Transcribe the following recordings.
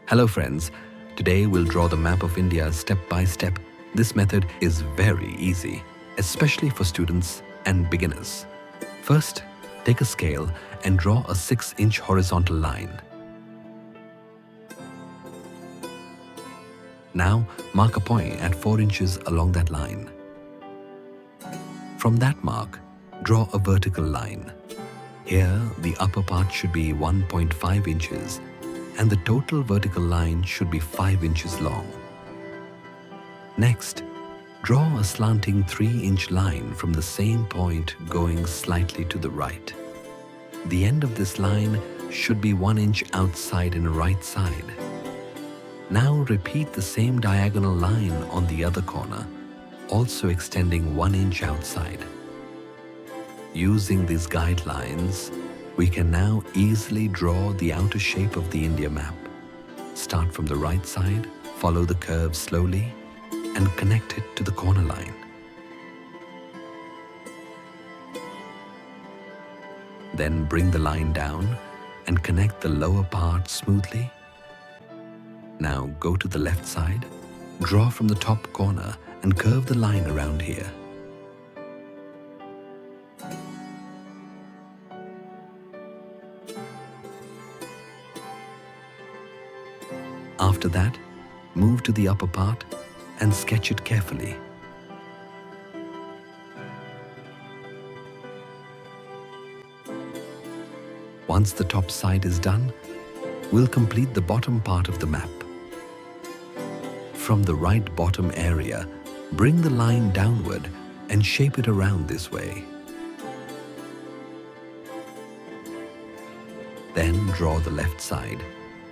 Hello friends, today we'll draw the map of India step by step. This method is very easy, especially for students and beginners. First, take a scale and draw a 6-inch horizontal line. Now mark a point at 4 inches along that line. From that mark, draw a vertical line. Here, the upper part should be 1.5 inches and the total vertical line should be 5 inches long. Next, draw a slanting 3-inch line from the same point going slightly to the right. The end of this line should be 1 inch outside and right side. Now repeat the same diagonal line on the other corner, also extending 1 inch outside. Using these guidelines, we can now easily draw the outer shape of the India map. Start from the right side, follow the curve slowly, and connect it to the corner line. Then bring the line down and connect the lower part smoothly. Now go to the left side, draw from the top corner and curve the line around here. After that, move to the upper part and sketch it carefully. Once the top side is done, we'll complete the bottom part of the map. From the right bottom area, bring the line downward and shape it around this way. Then draw the left side,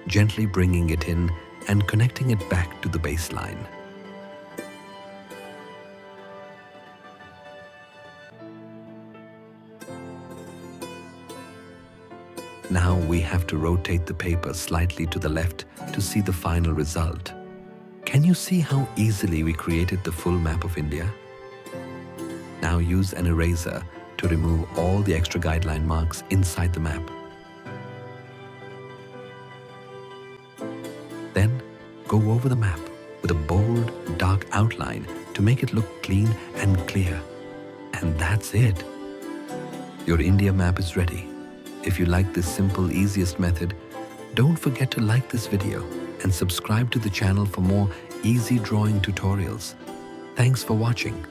gently bringing it in and connecting it back to the baseline. Now we have to rotate the paper slightly to the left to see the final result. Can you see how easily we created the full map of India? Now use an eraser to remove all the extra guideline marks inside the map. Then go over the map with a bold, dark outline to make it look clean and clear. And that's it. Your India map is ready. If you like this simple, easiest method, don't forget to like this video and subscribe to the channel for more easy drawing tutorials. Thanks for watching.